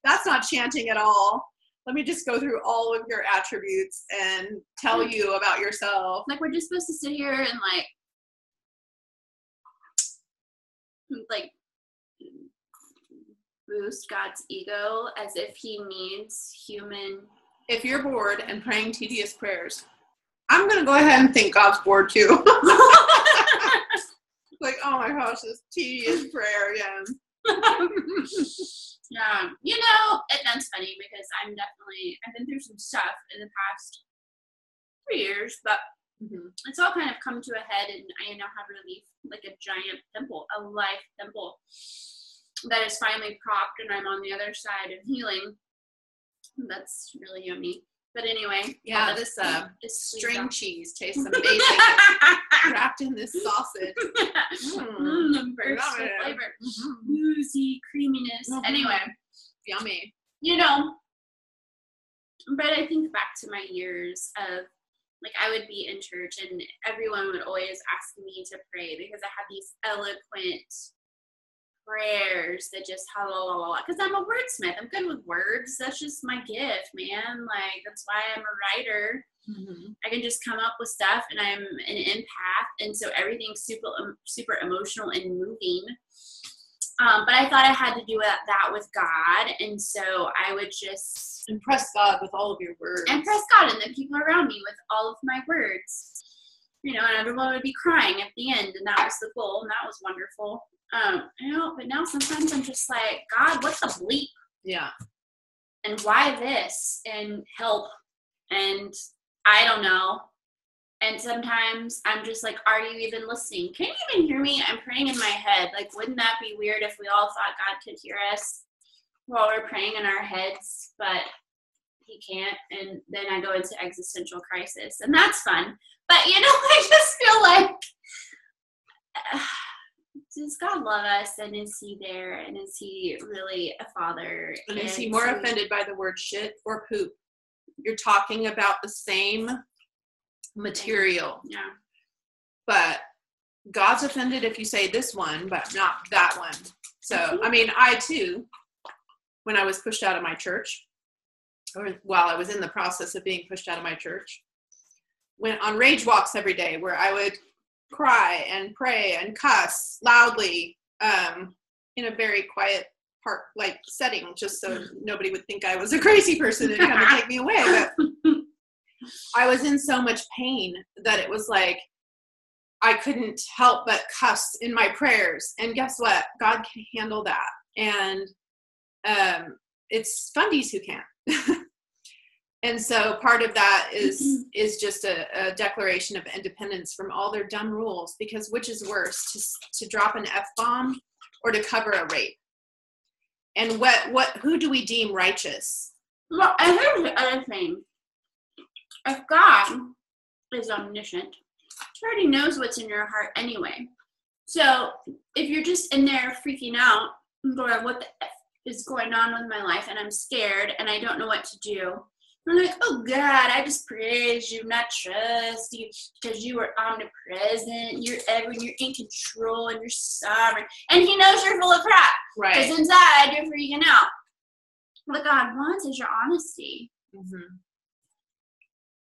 [SPEAKER 2] That's not chanting at all. Let me just go through all of your attributes and tell you about yourself.
[SPEAKER 1] Like, we're just supposed to sit here and like boost God's ego as if he needs human.
[SPEAKER 2] If you're bored and praying tedious prayers, I'm going to go ahead and think God's bored too. Like, oh my gosh, this tedious prayer again.
[SPEAKER 1] Yeah, that's funny because I've been through some stuff in the past 3 years, but it's all kind of come to a head, and I now have relief, like a giant pimple, a life pimple that is finally popped, and I'm on the other side of healing. That's really yummy. But anyway,
[SPEAKER 2] yeah, this string cheese tastes amazing. Wrapped in this sausage.
[SPEAKER 1] The burst of flavor. Oozy creaminess. Anyway.
[SPEAKER 2] Yummy.
[SPEAKER 1] But I think back to my years of, like, I would be in church and everyone would always ask me to pray because I had these eloquent prayers that just because I'm a wordsmith. I'm good with words. That's just my gift, man. Like, that's why I'm a writer. I can just come up with stuff, and I'm an empath, and so everything's super emotional and moving. But I thought I had to do that with God, and so I would just
[SPEAKER 2] impress God with all of your words.
[SPEAKER 1] Impress God and the people around me with all of my words. And everyone would be crying at the end, and that was the goal, and that was wonderful. But now sometimes I'm just like, God, what the bleep?
[SPEAKER 2] Yeah.
[SPEAKER 1] And why this? And help. And I don't know. And sometimes I'm just like, are you even listening? Can you even hear me? I'm praying in my head. Like, wouldn't that be weird if we all thought God could hear us while we're praying in our heads, but he can't? And then I go into existential crisis, and that's fun. But, I just feel like, does God love us, and is he there, and is he really a father?
[SPEAKER 2] And is he more offended by the word shit or poop? You're talking about the same material.
[SPEAKER 1] Yeah.
[SPEAKER 2] But God's offended if you say this one, but not that one. So, I mean, I too, when I was pushed out of my church, or while I was in the process of being pushed out of my church, went on rage walks every day where I would cry and pray and cuss loudly in a very quiet park like setting, just so nobody would think I was a crazy person and come and take me away. But I was in so much pain that it was like I couldn't help but cuss in my prayers. And guess what? God can handle that. And it's fundies who can't. And so part of that is just a declaration of independence from all their dumb rules, because which is worse, to drop an F-bomb or to cover a rape? And who do we deem righteous?
[SPEAKER 1] Well, and here's the other thing. If God is omniscient, he already knows what's in your heart anyway. So if you're just in there freaking out and going, what the F is going on with my life, and I'm scared and I don't know what to do, I'm like, oh God, I just praise you, not trust you, because you are omnipresent, you're in control, and you're sovereign. And he knows you're full of crap.
[SPEAKER 2] Right.
[SPEAKER 1] Because inside you're freaking out. What God wants is your honesty.
[SPEAKER 2] Mm-hmm.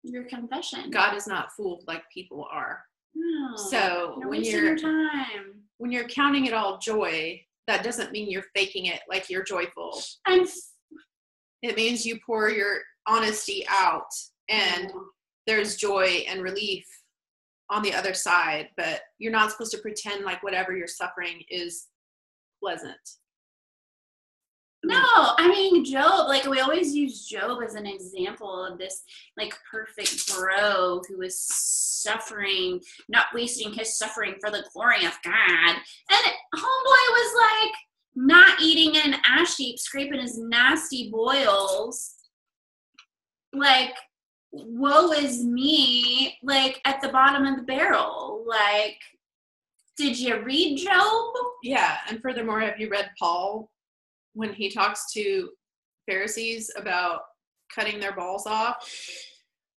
[SPEAKER 1] Your confession.
[SPEAKER 2] God is not fooled like people are.
[SPEAKER 1] No.
[SPEAKER 2] So when you're counting it all joy, that doesn't mean you're faking it like you're joyful. It means you pour your honesty out, and there's joy and relief on the other side, but you're not supposed to pretend like whatever you're suffering is pleasant.
[SPEAKER 1] No, I mean, Job, like we always use Job as an example of this like perfect bro who was suffering, not wasting his suffering for the glory of God. And homeboy was like not eating an ash heap, scraping his nasty boils. Like, woe is me, like at the bottom of the barrel. Like, did you read Job?
[SPEAKER 2] Yeah, and furthermore, have you read Paul? When he talks to Pharisees about cutting their balls off,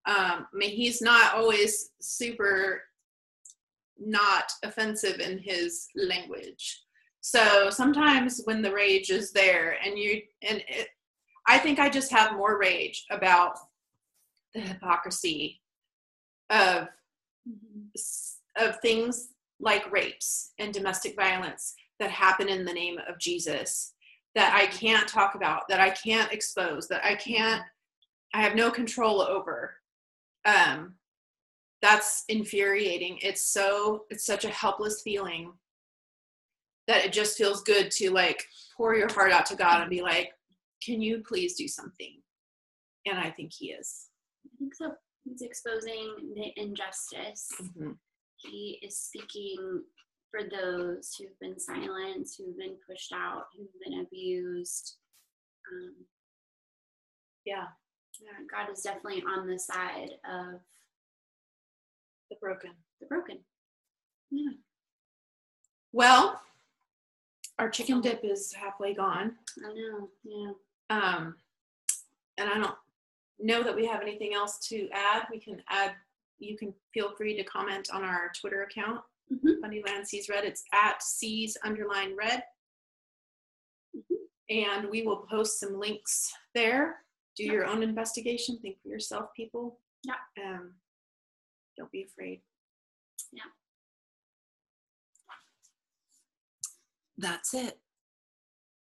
[SPEAKER 2] I mean, he's not always super not offensive in his language. So sometimes when the rage is there, I think I just have more rage about the hypocrisy of things like rapes and domestic violence that happen in the name of Jesus, that I can't talk about, that I can't expose, that I have no control over. That's infuriating. It's such a helpless feeling that it just feels good to like pour your heart out to God and be like, can you please do something? And I think he is.
[SPEAKER 1] I think so. He's exposing the injustice.
[SPEAKER 2] Mm-hmm.
[SPEAKER 1] He is speaking for those who've been silenced, who've been pushed out, who've been abused.
[SPEAKER 2] Yeah,
[SPEAKER 1] God is definitely on the side of
[SPEAKER 2] the broken.
[SPEAKER 1] Yeah.
[SPEAKER 2] Well, our chicken dip is halfway gone.
[SPEAKER 1] I know. Yeah.
[SPEAKER 2] And I don't know that we have anything else to add. You can feel free to comment on our Twitter account. Mm-hmm. Fundyland Sees Red. It's at Sees_Red. Mm-hmm. And we will post some links there. Do your own investigation. Think for yourself, people.
[SPEAKER 1] Yeah.
[SPEAKER 2] Don't be afraid.
[SPEAKER 1] Yeah.
[SPEAKER 2] That's it.